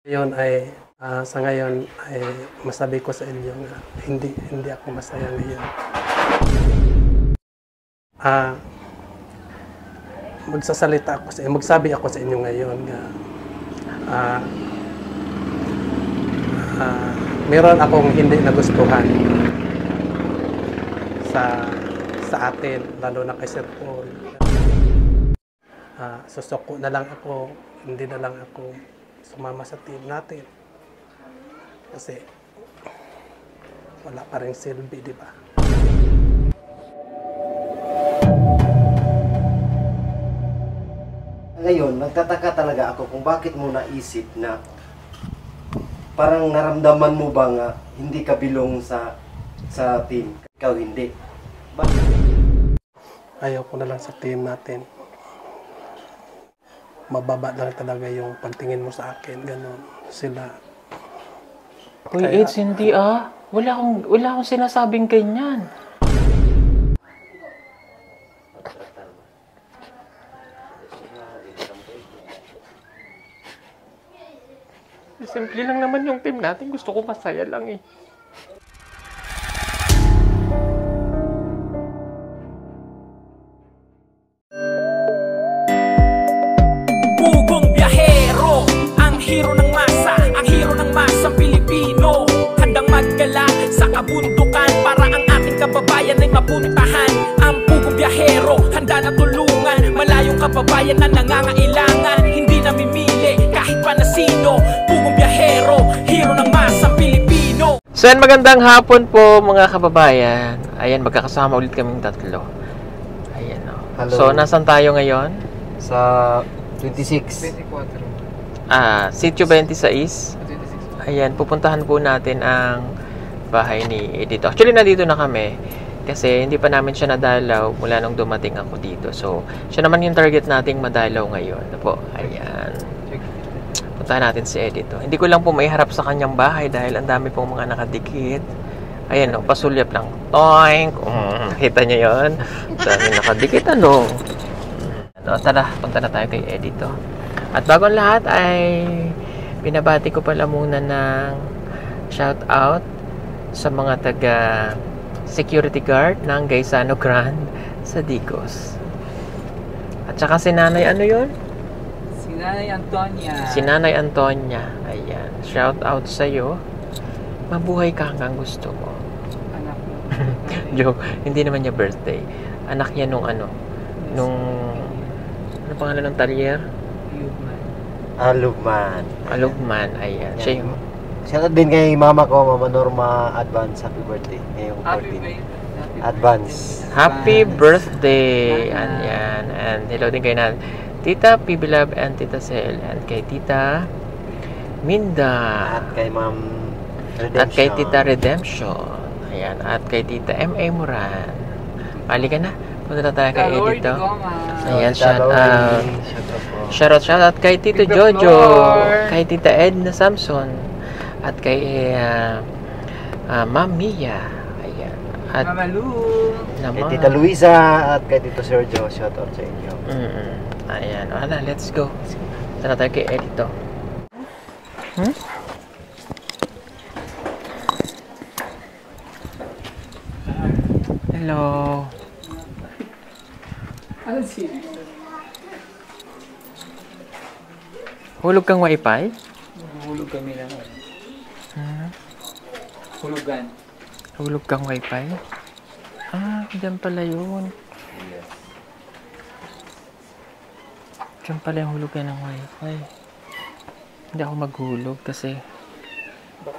Ngayon ay, sa ngayon ay masabi ko sa inyo na hindi ako masaya ngayon. Magsabi ako sa inyo ngayon na meron akong hindi nagustuhan sa atin, lalo na kay Sir Paul. Susuko na lang ako, hindi na lang ako sumama sa team natin. Kasi wala pa rin silbi, di ba? Ngayon, nagtataka talaga ako kung bakit mo naisip na parang naramdaman mo ba nga hindi ka bilong sa team, ikaw hindi. Ayaw ko na lang sa team natin. Mababa lang talaga yung pagtingin mo sa akin, gano'n. Sila. Uy, Eds, hindi ah. Wala akong sinasabing ganyan. Simple lang naman yung team natin. Gusto ko masaya lang eh. Pugong biyahero, ang hero ng masa, ang hero ng masang Pilipino. Handang maggala sa kabundukan para ang ating kababayan ay mapuntahan. Ang pugong biyahero, handa na tulungan malayong kababayan na nangangailangan. Hindi namimili kahit pa na sino. Pugong biyahero, hero ng masang Pilipino. So yan, magandang hapon po mga kababayan. Ayan, magkakasama ulit kaming tatlo. Ayan o. Hello. So, nasan tayo ngayon? Sa 26. Sitio 26. Ayan, pupuntahan po natin ang bahay ni Edito. Actually, nandito na kami. Kasi hindi pa namin siya nadalaw mula nung dumating ako dito. So, siya naman yung target nating madalaw ngayon. Po, ayan. Puntahan natin si Edito. Hindi ko lang po maiharap sa kanyang bahay dahil ang dami pong mga nakadikit. Ayan o, pasulyap lang. Toink! Kita nyo yun? Dami nakadikit, ano? Tara, punta na tayo kay Edito. At bago ang lahat ay binabati ko pala muna ng shout out sa mga taga security guard ng Gaisano Grand sa Digos. At saka si Nanay, ano yun? Si Nanay Antonia. Si Nanay Antonia. Ayan. Shout out sa'yo. Mabuhay ka hanggang gusto mo. Anak mo. Joke. Hindi naman niya birthday. Anak niya nung ano pangalan ng talyer? Alugman. Alugman. Ayan. Siya yung... Shoutout din kay mama ko, Mama Norma, advance happy birthday. Ngayong Happy 14. birthday. Advance. Happy birthday! Ayan. And hello din kay na Tita Pibilab and Tita Sel. And kay Tita Minda. At kay Ma'am Redemption. At kay Tita Redemption. Ayan. At kay Tita M.A. Moran. Pali ka na. Punta na tayo kay Edito. Ayan. Shout out. Shout out kay Tito Jojo. Kay Tita Edna Samson. At kay Ma'am Mia. Ayan. At Mama Lu. Kay Tita Luisa at kay Tito Sergio. Shoutout sa inyo. Ayan. Wala, let's go. Tara tayo kay Edito. Hello. Ano si? Hulog kang wifi? Hulog kami lang. Hulugan. Hulog kang wifi? Diyan pala yun. Diyan pala yung hulugan ng wifi. Hindi ako maghulog kasi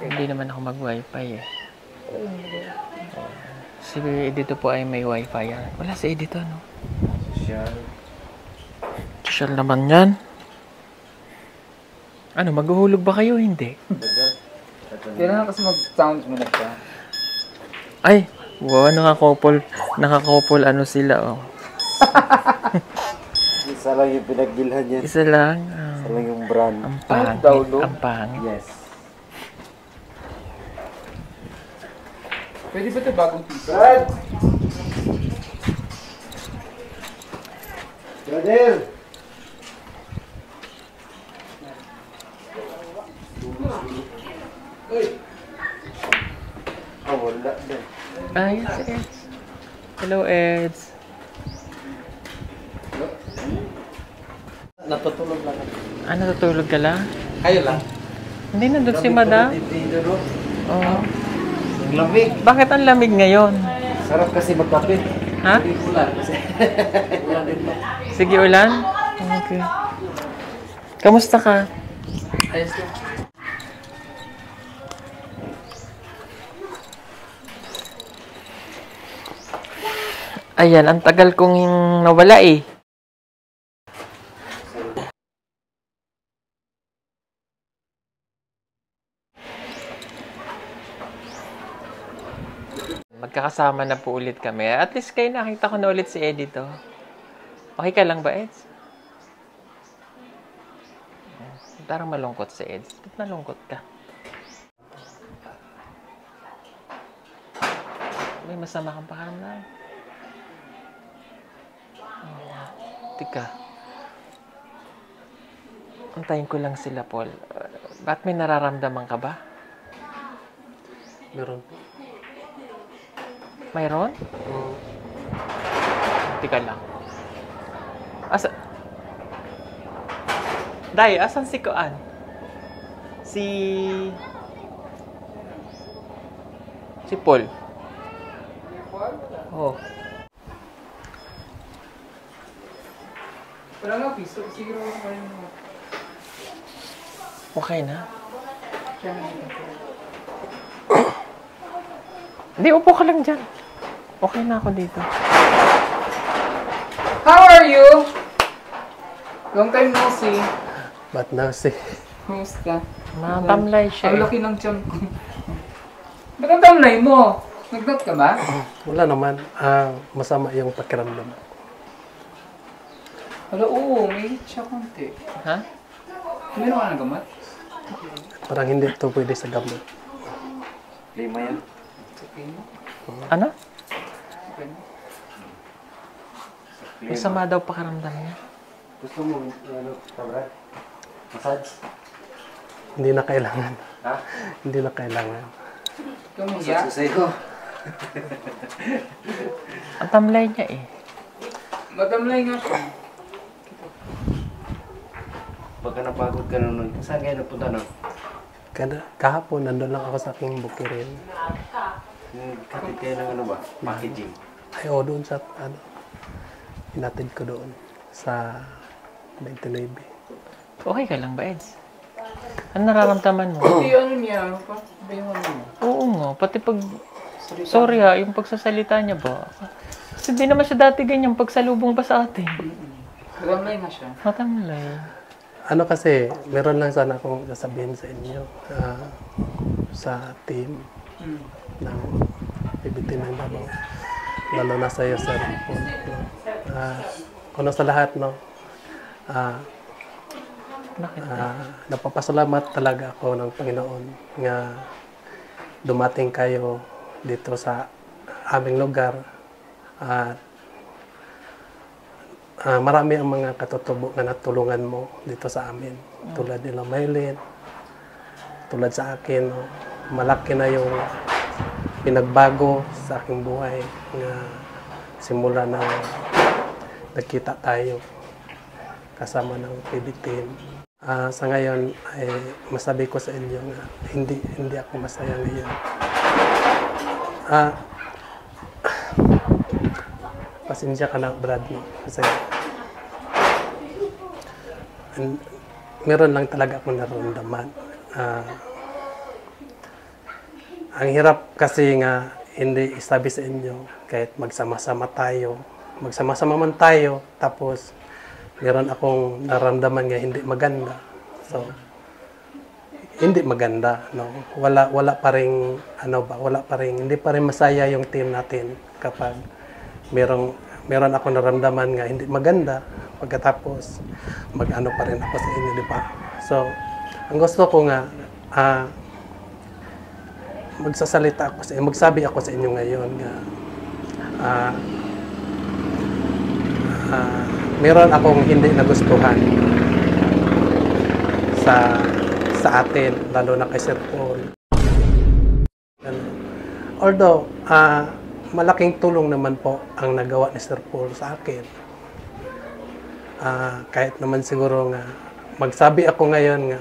hindi naman ako mag-wifi eh. Si Edito po ay may wifi yan. Wala si Edito, no? Social naman yan. Ano, maghuhulog ba kayo? Hindi. Kailangan kasi mag-sounds mo na siya. Ay, wow, nakakopol ano sila, oh. Isa lang yung pinagbilhan niya. Isa lang. Isa lang yung brand. Ang pangit. Download? Ang pangit. Yes. Pwede ba ito bagong piso? Brother! Oh, wala din. Ayan si Eds. Hello, Eds. Natutulog lang ako. Natutulog ka lang? Kayo lang. Hindi, nandun si Madam. Dito, Oh. ang lamig. Bakit ang lamig ngayon? Sarap kasi magkape. Ha? Hindi ulan kasi. Ulan din ba? Sige, ulan? Okay. Kamusta ka? Ayos lang. Ayan, ang tagal kong nawala eh. Magkakasama na po ulit kami. At least kayo nakita ko na ulit si Eddie to. Okay ka lang ba, Eds? Parang malungkot si Eds. Ba't malungkot ka? May masama kang pakiramdam. Tika. Antayin ko lang sila, Paul. Ba't may nararamdaman ka ba? Meron po. Mayroon? Tika lang. Day, asan si Kuan? Si Paul. Oh. Wala nga, piso. Siguro ako rin mo. Okay na? Siya na dito. Hindi, upo ka lang dyan. Okay na ako dito. How are you? Long time no see. Ba't na si... Kumusta? Matamlay siya. Ang laki ng tiyan ko. Ba't ang tamlay mo? Nagdot ka ba? Wala naman. Masama yung pakiramdam. Wala, oo. May siya konti. Ha? Meron ka na gamot? Parang hindi ito pwede sa gamot. Lima yan. It's okay mo? Ano? Okay mo? Masama daw pakiramdam niya. Gusto mo, ano, Brad? Massage? Hindi na kailangan. Ha? Hindi na kailangan. Ikaw mo Massage ko sa'yo. Ang tamlay niya eh. Matamlay nga siya. Pagka napagod ka nun, saan kayo napunta nun? Kahapon, nandun lang ako sa aking bukirin. Kapit kayo ng ano ba? Packaging. Ay, doon sa, hinatid ko doon sa 29. Okay ka lang ba, Eds? Ano nararamdaman mo? Hindi ano niya. Sabihin mo mo. Oo nga, pati pag... Sorry ha, yung pagsasalita niya ba? Kasi di naman siya dati ganyan pagsalubong pa sa atin. Matamlay nga siya. Matamlay. Ano kasi, meron lang sana akong sasabihin sa inyo sa team ng PBT ng Davao. Lalo na sa iyo, Sir Paul. Una sa lahat, no? Bakit? Napapasalamat talaga ako ng Panginoon nga dumating kayo dito sa aming lugar. At marami ang mga katutubo na natulungan mo dito sa amin. Tulad nila Maylin, tulad sa akin, no? Malaki na yung pinagbago sa aking buhay nga simula na nagkita tayo kasama ng PBT. Sa ngayon ay masabi ko sa inyo na hindi ako masaya ngayon. Pasensya ka na, Brad, no? Kasi meron lang talaga akong nararamdaman. Ang hirap kasi nga hindi isabi sa inyo kahit magsama-sama man tayo, tapos meron akong nararamdaman nga hindi maganda. So, hindi maganda, no? Wala pa ring hindi pa rin masaya yung team natin kapag meron ako naramdaman nga hindi maganda, pagkatapos mag-ano pa rin ako sa inyo, di ba? So, ang gusto ko nga magsasalita ako sa inyo, magsabi ako sa inyo ngayon nga meron akong hindi nagustuhan sa sa atin, lalo na kay Sir Paul. Although, malaking tulong naman po ang nagawa ni Sir Paul sa akin. Kahit naman siguro nga, magsabi ako ngayon nga,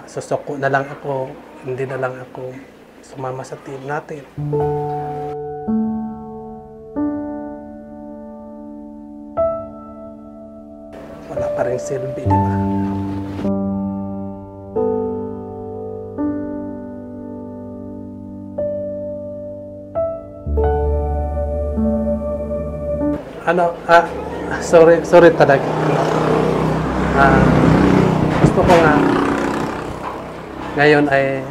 susuko na lang ako, hindi na lang ako sumama sa team natin. Wala pa rin silbi, di ba? Sorry talaga. Gusto ko nga ngayon ay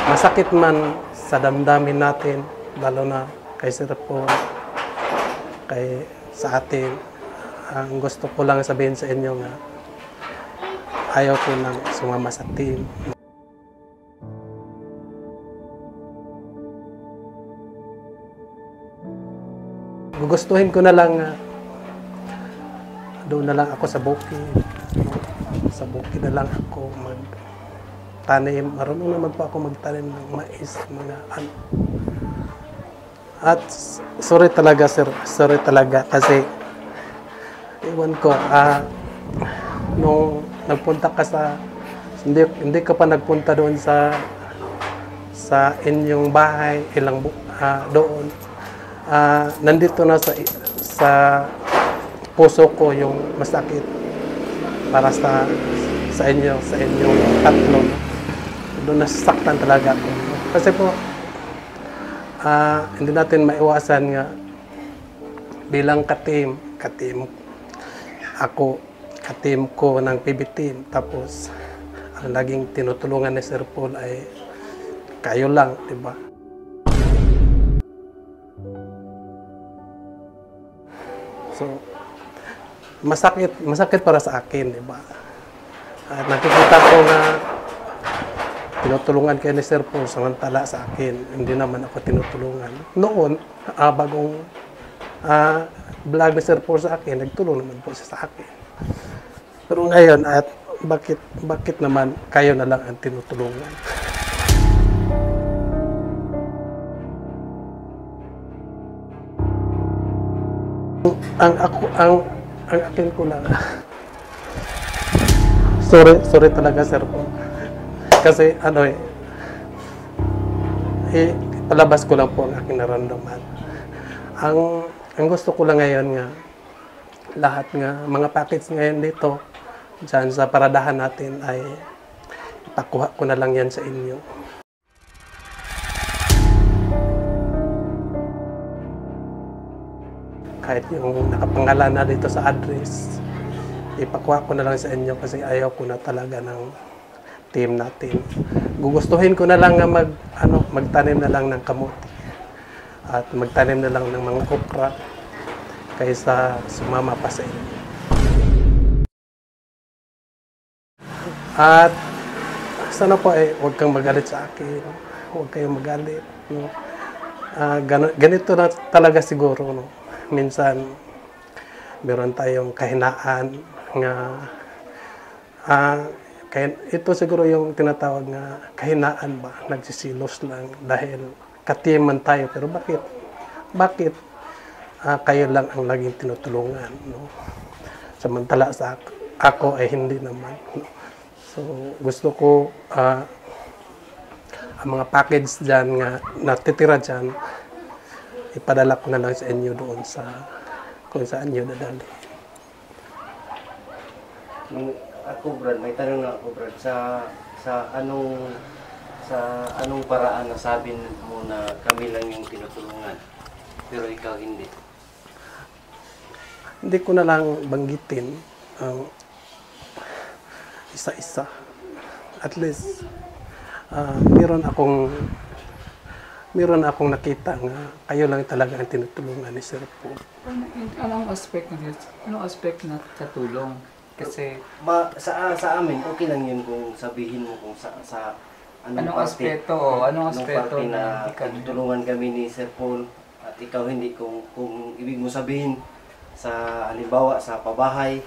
masakit man sa damdamin natin, lalo na kay Sir Paul, sa atin. Ang gusto ko lang sabihin sa inyo nga ayaw ko nang sumama sa team. Gugustuhin ko na lang doon na lang ako sa bukid. Sa bukid na lang ako magtanim. Marunong naman po ako magtanim ng mais, mga ano. At sorry talaga sir, sorry talaga kasi iwan ko, nung nagpunta ka hindi ka pa nagpunta doon sa inyong bahay, doon. Nandito na sa puso ko yung masakit para sa inyong tatlo. Doon nasasaktan talaga ako. Kasi po, hindi natin maiwasan nga bilang katim ko ng PB team. Tapos, ang laging tinutulungan ni Sir Paul ay kayo lang, di ba? So, masakit para sa akin, di ba? At nakikita ko na tinutulungan kayo ni Sir Paul, samantala sa akin, hindi naman ako tinutulungan. Noon, bagong vlog ni Sir Paul sa akin, nagtulong naman po siya sa akin. Pero ngayon, at bakit naman kayo na lang ang tinutulungan? Ang akin ko lang. Sorry talaga Sir Paul. Kasi palabas ko lang po ang aking naramdaman. Ang gusto ko lang ngayon nga, lahat nga, mga package ngayon dito, dyan sa paradahan natin ay ipakuha ko na lang yan sa inyo. Kahit yung nakapangalan na dito sa address, ipakuha ko na lang sa inyo kasi ayaw ko na talaga ng team natin. Gugustuhin ko na lang nga magtanim na lang ng kamote at magtanim na lang ng mga okra kaysa sumama pa sa inyo. At sana po huwag kang magalit sa akin, huwag kayong magalit. No? Ganito na talaga siguro, no? Minsan, meron tayong kahinaan nga, ito siguro yung tinatawag na kahinaan ba, nagsisilos lang dahil katiman tayo. Pero bakit kayo lang ang laging tinutulungan? No? Samantala sa ako ay hindi naman. No? So, gusto ko ang mga package dyan nga natitira dyan, ipadala ko na lang sa inyo doon kung saan nyo dadali. Ako Brad, may tanong na ako Brad, sa anong paraan nasabi mo na kami lang yung tinutulungan, pero ikaw hindi? Hindi ko na lang banggitin ang isa-isa. At least, meron akong nakita nga kayo lang talaga ang tinutulungan ni Sir Paul. Anong aspect na katulong? Kasi sa amin, okay lang yun kung sabihin mo kung sa anong aspeto na tinutulungan kami ni Sir Paul at ikaw hindi, kung ibig mo sabihin sa halimbawa sa pabahay,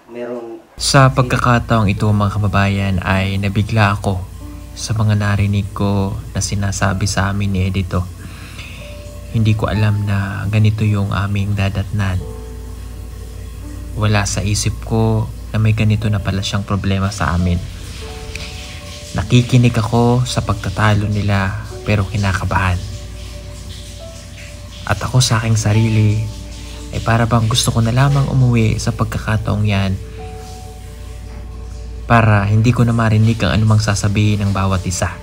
meron Sa pagkakataong ito mga kababayan ay nabigla ako sa mga narinig ko na sinasabi sa amin ni Edito. Hindi ko alam na ganito yung aming dadatnan. Wala sa isip ko na may ganito na pala siyang problema sa amin. Nakikinig ako sa pagtatalo nila pero kinakabahan. At ako sa aking sarili ay para bang gusto ko na lamang umuwi sa pagkakataong yan para hindi ko na marinig ang anumang sasabihin ng bawat isa.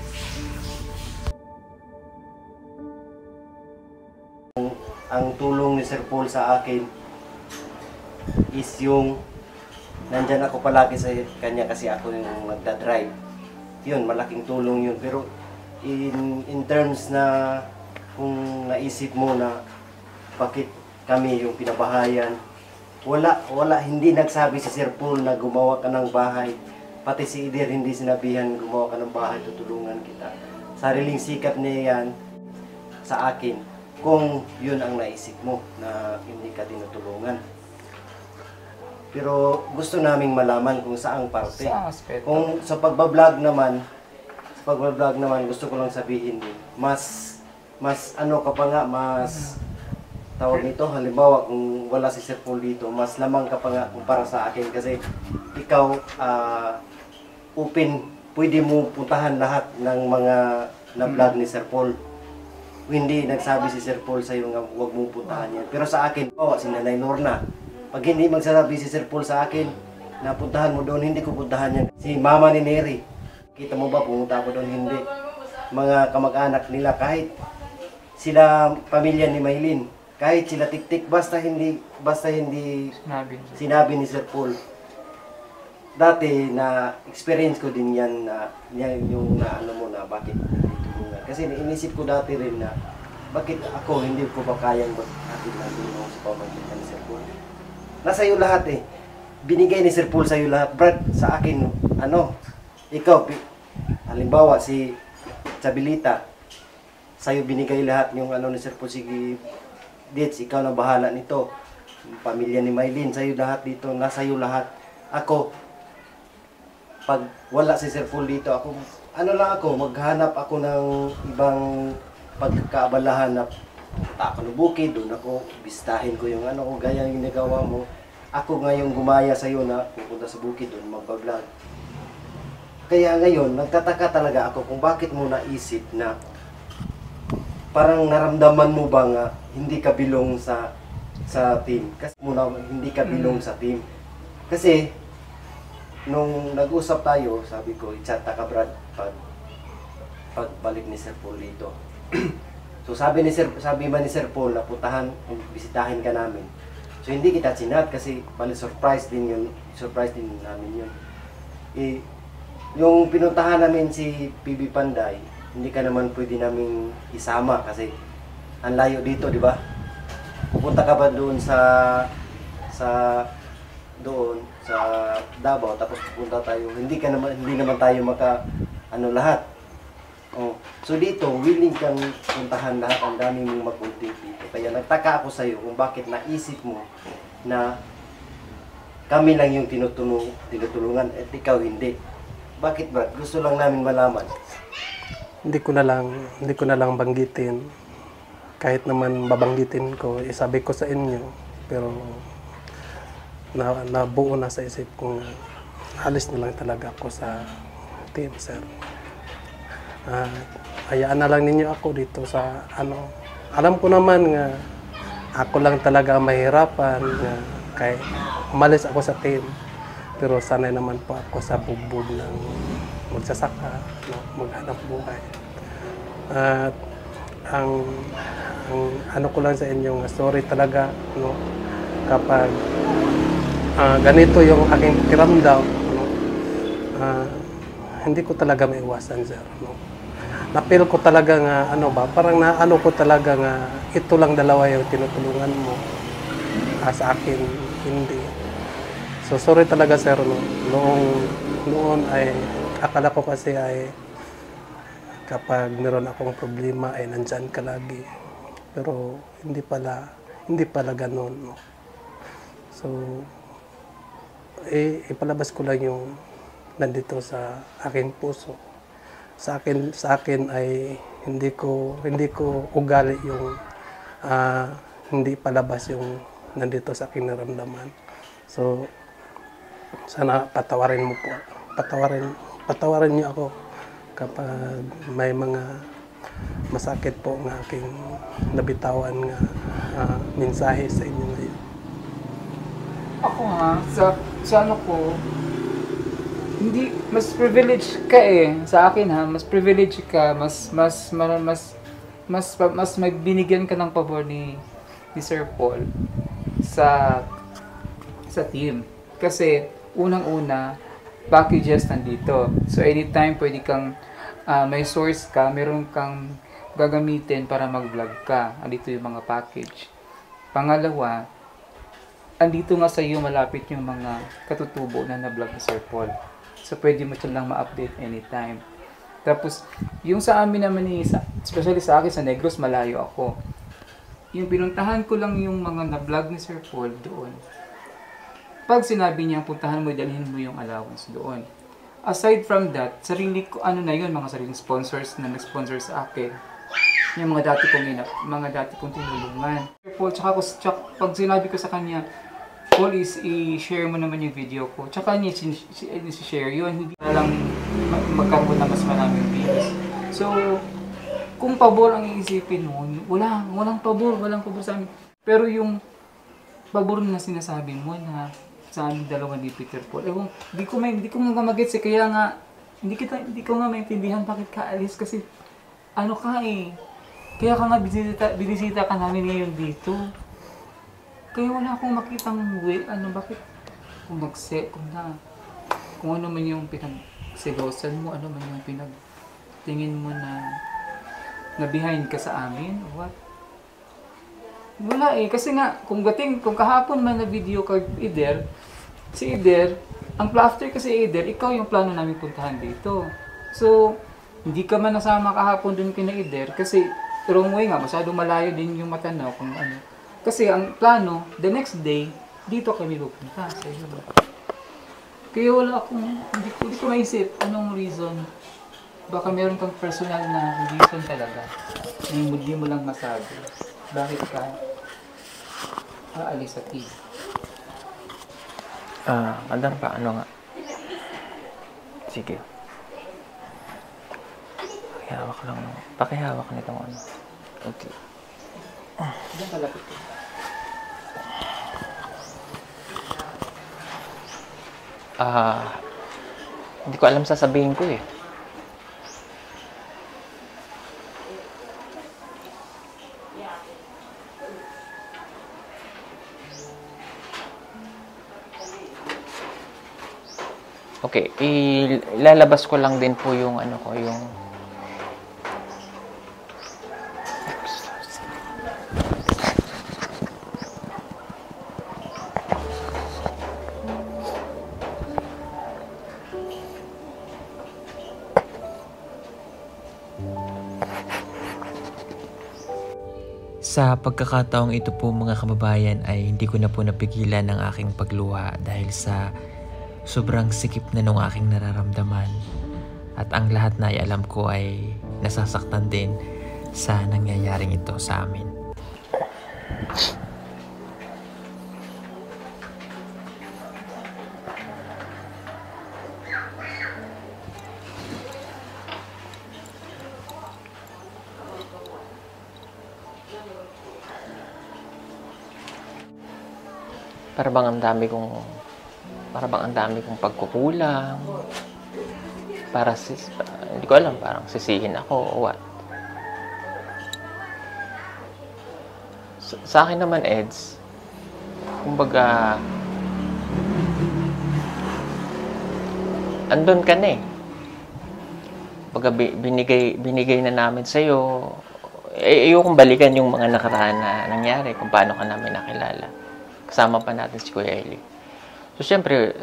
Ang tulong ni Sir Paul sa akin is yung nandyan ako palagi sa kanya kasi ako yung nagdadrive. Yun, malaking tulong yun. Pero in terms na kung naisip mo na bakit kami yung pinabahayan, wala, hindi nagsabi si Sir Paul na gumawa ka ng bahay. Pati si Idir hindi sinabihan gumawa ka ng bahay, tutulungan kita. Sariling sikap niya yan sa akin kung yun ang naisip mo na hindi ka tinutulungan. Pero gusto naming malaman kung saang parte. Sa aspeto. Kung sa pagbablog naman gusto ko lang sabihin din, mas ano ka pa nga, mas tawag nito, halimbawa kung wala si Sir Paul dito, mas lamang ka pa nga kumpara sa akin kasi ikaw open, pwede mo puntahan lahat ng mga na-vlog ni Sir Paul. Hindi nagsabi si Sir Paul sa'yo nga huwag mong puntahan yan. Pero sa akin, si Nanay Lorna, pag hindi magsasabi si Sir Paul sa akin na puntahan mo doon, hindi ko puntahan yan. Si Mama ni Neri, kita mo ba pumunta ako doon? Hindi. Mga kamag-anak nila, kahit sila pamilya ni Maylin, kahit sila tik-tik, basta hindi sinabi ni Sir Paul. Dati na experience ko din yan na yung na ano mo na bakit hindi tulungan. Kasi inisip ko dati rin na bakit ako hindi ko ba kayang atin na tulungan sa pamagitan ni Sir Paul. Nasa iyo lahat eh. Binigay ni Sir Paul sa iyo lahat. Brad, sa akin, ikaw, halimbawa si Chabilita, sa iyo binigay lahat yung ni Sir Paul. Sige, Dits, ikaw na bahala nito. Pamilya ni Maylin, sa iyo lahat dito, nasa iyo lahat. Ako, pag wala si Sir Paul dito, maghanap ako ng ibang pagkakaabalahan na ako ng bukid, doon ako, bistahin ko yung gaya yung ginagawa mo. Ako ngayon gumaya sa iyo na pupunta sa bukid, doon magbablog. Kaya ngayon, nagtataka talaga ako kung bakit mo naisip na parang naramdaman mo ba nga hindi ka bilong sa team. Kasi hindi ka bilong sa team. Kasi nung nag-usap tayo, sabi ko, i-chat ka Brad pagbalik ni Sir Paul dito. So sabi man ni Sir Paul na bisitahin ka namin. So hindi kita chinat kasi surprise din namin yun. Yung pinuntahan namin si PB Panday, hindi ka naman pwede naming isama kasi ang layo dito, di ba? Pupunta ka ba doon sa Davao, tapos pupunta tayo, hindi naman tayo lahat. So dito, willing kang puntahan lahat, ang dami mong magpunti dito. Kaya nagtaka ako sa iyo kung bakit naisip mo na kami lang yung tinutulungan at ikaw hindi. Bakit ba? Gusto lang namin malaman. Hindi ko na lang banggitin. Kahit naman babanggitin ko, isabi ko sa inyo, pero nabuo na sa isip kong alis na lang talaga ako sa team, sir. Hayaan na lang ninyo ako dito sa alam ko naman nga ako lang talaga mahirapan nga kay umalis ako sa team, pero sanay naman po ako sa bugbog ng magsasaka, maghanap buhay. At ang ko lang sa inyo, sorry talaga kapag ganito yung aking pakiramdam, hindi ko talaga maiwasan, sir. Napil ko talaga nga parang ko talaga nga ito lang dalawa yung tinutulungan mo, sa akin hindi. So sorry talaga, sir. Noon ay akala ko kasi ay kapag meron akong problema ay nandyan ka lagi, pero hindi pala ganoon. So ipalabas ko lang yung nandito sa aking puso. Sa akin ay hindi ko ugali yung hindi palabas yung nandito sa aking naramdaman. So sana patawarin mo po. Patawarin niyo ako kapag may mga masakit po ng aking nabitawan nga mensahe sa inyo ngayon. Ako sa ano ko, hindi, mas privileged ka sa akin mas privileged ka, mas may binigyan ka ng pabor ni Sir Paul sa team. Kasi unang-una, packages nandito. So anytime pwede kang may source ka, meron kang gagamitin para mag-vlog ka. Andito yung mga package. Pangalawa, andito nga sa iyo malapit yung mga katutubo na na-vlog ni Sir Paul. So pwede mo silang ma-update anytime. Tapos, yung sa amin naman especially sa akin sa Negros, malayo ako. Yung pinuntahan ko lang yung mga na-vlog ni Sir Paul doon. Pag sinabi niya, puntahan mo, dalhin mo yung allowance doon. Aside from that, sarili ko, mga sariling sponsors na nag-sponsor sa akin. Yung mga dati kong tinulungan. Sir Paul, pag sinabi ko sa kanya, Paul, i-share mo naman yung video ko. Tsaka niya i-share yun. Hindi na lang magkaroon na mas maraming views. So, kung pabor ang iisipin mo, walang pabor sa amin. Pero yung pabor na sinasabi mo na sa aming dalawa ni Peter Paul, hindi ko nga magets kaya nga, hindi ko nga maintindihan bakit ka alis kasi, kaya ka nga binisita ka namin ngayon dito. Kaya wala akong makitang bakit kung ano man yung pinagsilosan mo, ano man yung pinagtingin mo na behind ka sa amin, or what? Wala kasi nga, kung kahapon man na video kay si Eder, after kasi Eder, ikaw yung plano namin puntahan dito. So, hindi ka man nasama kahapon dun kina Eder, kasi wrong way nga, masyadong malayo din yung Matanaw kung ano. Kasi ang plano, the next day, dito kami pupunta sa iyo. Kaya wala hindi ko maisip anong reason. Baka meron kang personal na reason talaga. Na hindi mo lang masabi. Bakit ka aalis sa team? Madam pa, nga? Sige. Pakihawak nitong ano. Okay. Diyan kalapit ko. Hindi ko alam sasabihin ko eh. Okay, ilalabas ko lang din po yung yung Sa pagkakataong ito po mga kababayan ay hindi ko na po napigilan ang aking pagluha dahil sa sobrang sikip na nung aking nararamdaman. At ang lahat na alam ko ay nasasaktan din sa nangyayaring ito sa amin. Para bang ang dami kong pagkukulang. Hindi ko alam, parang sisihin ako o what. Sa akin naman, Eds, kumbaga, andun ka na eh. Kumbaga, binigay na namin sa'yo. Ayokong balikan yung mga nakaraan na nangyari, kung paano ka namin nakilala. Kasama pa natin si Kuya Eli. So, syempre,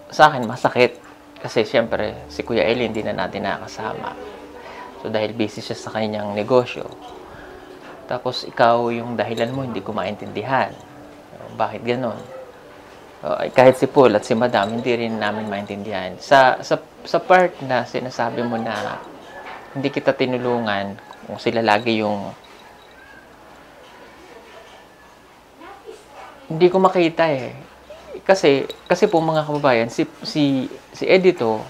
sa akin, masakit. Kasi, syempre, si Kuya Eli hindi na natin nakasama. So, dahil busy siya sa kanyang negosyo. Tapos, ikaw, yung dahilan mo, hindi ko maintindihan. Bakit ganon? Kahit si Paul at si Madam, hindi rin namin maintindihan. Sa part na sinasabi mo na hindi kita tinulungan, kung sila lagi yung hindi ko makita eh. Kasi po mga kababayan, si Edito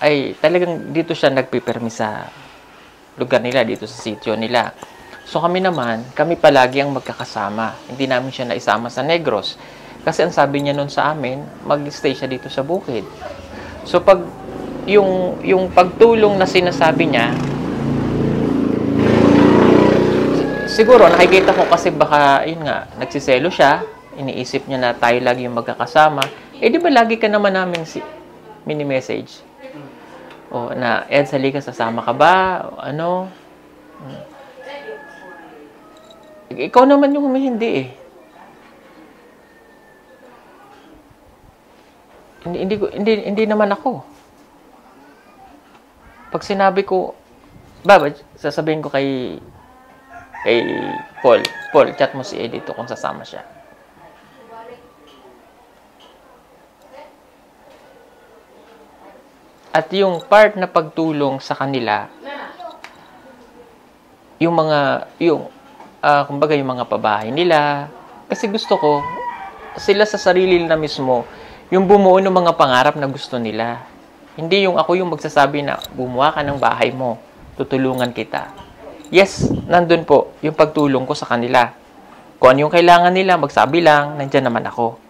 ay talagang dito siya nagpipermi sa lugar nila, dito sa sitio nila. So kami naman, kami palagi ang magkakasama. Hindi namin siya naisama sa Negros. Kasi ang sabi niya nun sa amin, mag-stay siya dito sa bukid. So pag yung pagtulong na sinasabi niya, siguro nakikita ko kasi baka yun nga, nagsiselo siya, iniisip niya na tayo lagi yung magkakasama. Di ba lagi ka naman namin mini-message? O na, Ed, halika, sasama ka ba? Ano? Ikaw naman yung humihindi eh. Hindi naman ako. Pag sinabi ko, sasabihin ko kay Paul, chat mo si Edito kung sasama siya. At yung part na pagtulong sa kanila, kumbaga yung mga pabahay nila, kasi gusto ko, sila sa sarili na mismo, yung bumuo ng mga pangarap na gusto nila. Hindi yung ako yung magsasabi na, bumuha ka ng bahay mo, tutulungan kita. Yes, nandun po, yung pagtulong ko sa kanila. Kung ano yung kailangan nila, magsabi lang, nandyan naman ako.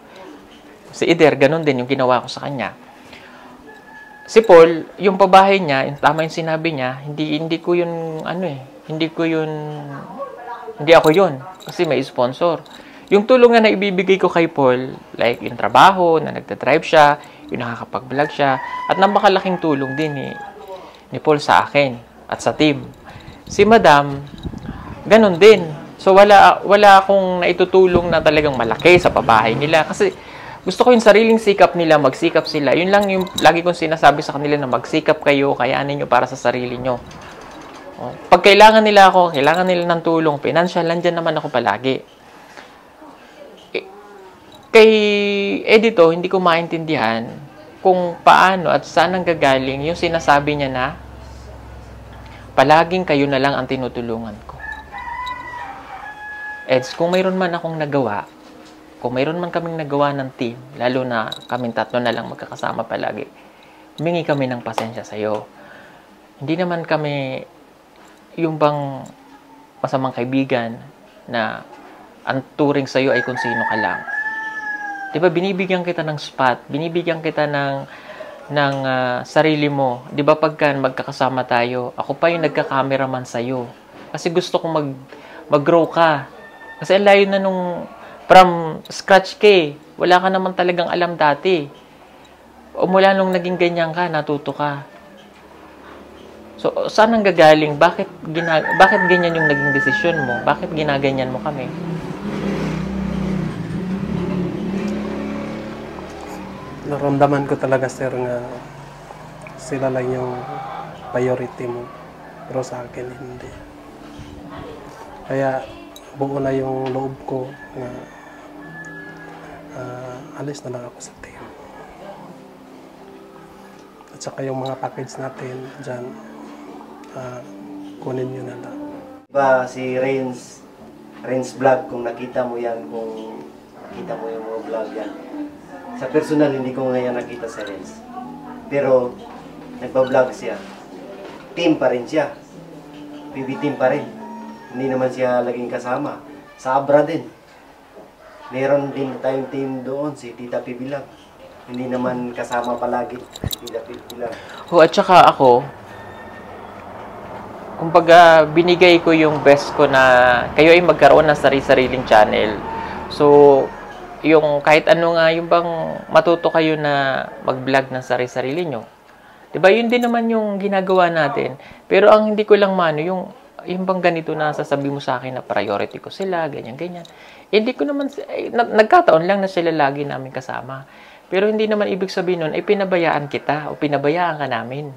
Si Eder, ganun din yung ginawa ko sa kanya. Si Paul, yung pabahay niya, yung tama yung sinabi niya, hindi ko yun, hindi ako yun. Kasi may sponsor. Yung tulong na ibibigay ko kay Paul, like yung trabaho, na nagta-drive siya, yung nakakapag-vlog siya, at napakalaking tulong din ni Paul sa akin at sa team. Si Madam, ganun din. So wala akong naitutulong na talagang malaki sa pabahay nila. Kasi gusto ko yung sariling sikap nila, magsikap sila. Yun lang yung lagi kong sinasabi sa kanila na magsikap kayo, kayanin nyo para sa sarili nyo. Pag kailangan nila ako, kailangan nila ng tulong, financial, nandyan naman ako palagi. Kay Edito, hindi ko maintindihan kung paano at saan ang gagaling yung sinasabi niya na palaging kayo na lang ang tinutulungan ko. Eds, kung mayroon man akong nagawa, kung mayroon man kaming nagawa ng team, lalo na kaming tatlo na lang magkakasama palagi, humingi kami ng pasensya sa'yo. Hindi naman kami yung bang masamang kaibigan na ang turing sa'yo ay kung sino ka lang. Diba, binibigyan kita ng spot, binibigyan kita ng sarili mo. Diba, pagka magkakasama tayo, ako pa yung nagka-cameraman sa'yo. Kasi gusto kong mag-grow ka. Kasi layo na nung from scratch ka, wala ka naman talagang alam dati. O mula nung naging ganyan ka, natuto ka. So, saan ang gagaling? Bakit ganyan yung naging desisyon mo? Bakit ginaganyan mo kami? Naramdaman ko talaga, sir, nga sila lang yung priority mo. Pero sa akin, hindi. Kaya, buo na yung loob ko na alis na lang ako sa team. At saka yung mga package natin dyan, kunin nyo na lang. Diba si Renz Vlog, kung nakita mo yan, kung nakita mo yung mga vlog yan. Sa personal, hindi ko ngayon nakita si Renz. Pero, nagpa-vlog siya. Team pa rin siya. PB team pa rin. Hindi naman siya laging kasama. Sa Abra din. Meron din tayong team doon, si Tita PB lang. Hindi naman kasama palagi si Tita PB lang. At saka ako, kumbaga, binigay ko yung best ko na kayo ay magkaroon ng sarili-sariling channel. So, yung kahit ano nga, yung bang matuto kayo na mag-vlog ng sarili-sarili nyo. Diba, yun din naman yung ginagawa natin. Pero ang hindi ko lang mano, yung bang ganito na sasabi mo sa akin na priority ko sila, ganyan-ganyan. Hindi ko naman, nagkataon lang na sila lagi namin kasama. Pero hindi naman ibig sabihin nun, ay pinabayaan kita o pinabayaan ka namin.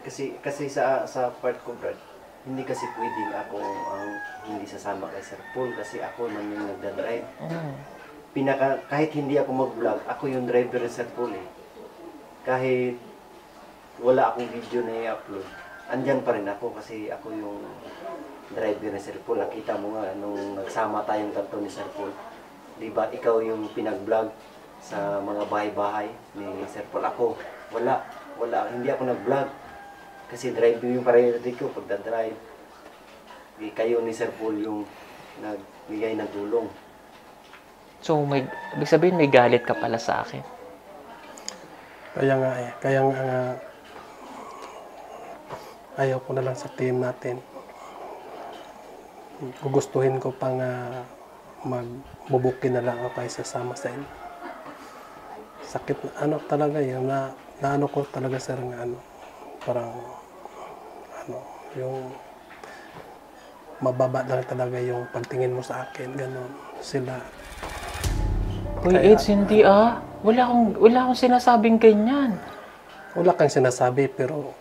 Kasi sa part ko, Brad, hindi kasi pwedeng ako ang hindi sasama kay Sir Paul kasi ako man yung nagdadrive. Kahit hindi ako mag-vlog, ako yung driver ni Sir Paul eh. Kahit wala akong video na i-upload, andyan pa rin ako kasi ako yung driver ni Sir Paul. Nakita mo nga nung nagsama tayong tatlo ni Sir Paul. Diba, ikaw yung pinag-vlog sa mga bahay-bahay ni Sir Paul. Ako, wala, hindi ako nag-vlog. Kasi drive yung priority ko pagdadrive. Kayo ni Sir Paul yung nagbigay ng tulong. So, ibig sabihin may galit ka pala sa akin. Kaya nga ayaw ko na lang sa team natin. Gugustuhin ko pang magbubukin na lang ako kaysa sasama sa inyo. Sakit na talaga yun, na ko talaga sir nga parang yung mababa lang talaga yung pagtingin mo sa akin, gano'n sila. Uy, Eds, hindi wala akong sinasabing ganyan. Wala kang sinasabi pero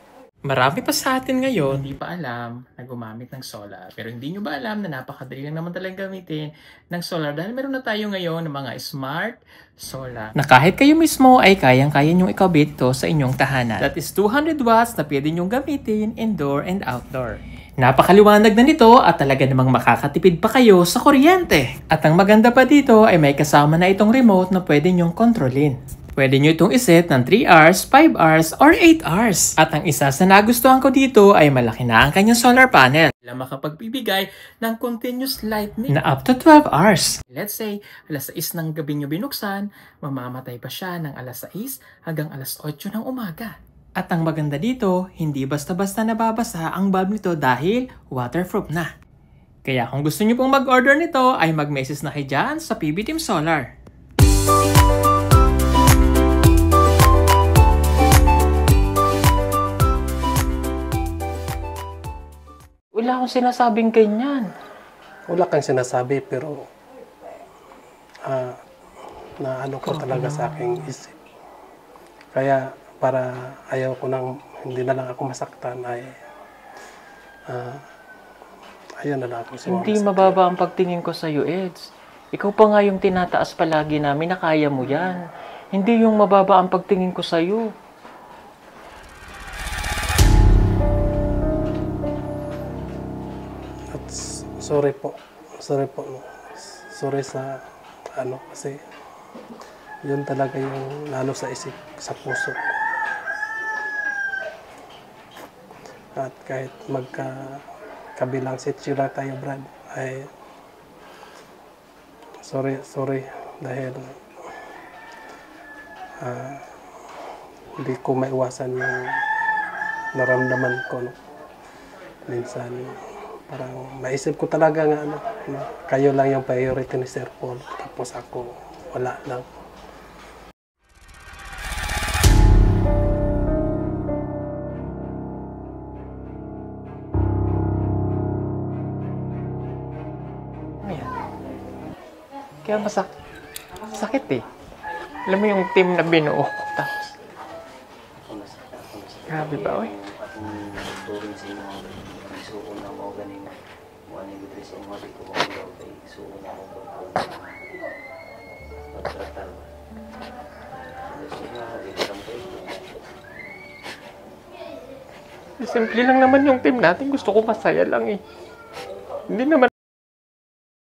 Marami pa sa atin ngayon, hindi pa alam na gumamit ng solar. Pero hindi nyo ba alam na napakadali lang naman talagang gamitin ng solar dahil meron na tayo ngayon ng mga smart solar na kahit kayo mismo ay kayang-kaya nyong ikabit to sa inyong tahanan. That is 200 watts na pwede nyong gamitin indoor and outdoor. Napakaliwanag na nito at talaga namang makakatipid pa kayo sa kuryente. At ang maganda pa dito ay may kasama na itong remote na pwede nyong kontrolin. Pwede nyo itong iset ng 3 hours, 5 hours, or 8 hours. At ang isa sa nagustuhan ko dito ay malaki na ang kanyang solar panel na makapagbibigay ng continuous lightning na up to 12 hours. Let's say, alas 6 ng gabi nyo binuksan, mamamatay pa siya ng alas 6 hanggang alas 8 ng umaga. At ang maganda dito, hindi basta-basta nababasa ang bulb nito dahil waterproof na. Kaya kung gusto nyo pong mag-order nito, ay mag-message na kayo dyan sa PB Team Solar. Wala akong sinasabing ganyan. wala kang sinasabi pero na ko talaga sa aking isip. Kaya para ayaw ko nang hindi na lang ako masaktan ay ayun na lang ako. Hindi mababa ang pagtingin ko sa iyo, Eds. Ikaw pa nga yung tinataas palagi namin na kaya mo yan. Hindi yung mababa ang pagtingin ko sa iyo. Sorry po. Sorry sa kasi yun talaga yung lalo sa isip, sa puso. At kahit magkabilang sitwasyon tayo, Brad, ay sorry dahil hindi ko maiwasan yung naramdaman ko, no? Minsan parang maisip ko talaga nga kayo lang yung priority ni Sir Paul, tapos ako wala lang. Kaya sakit eh. Alam mo yung team na binuo ko, tapos grabe ba, oy? Turing sa inyo, isuon na mo ganing mo ani gudre sa inyo dito ko daw kay isuon na mo pagtratar. Simple lang naman yung team natin. Gusto ko masaya lang eh. Hindi naman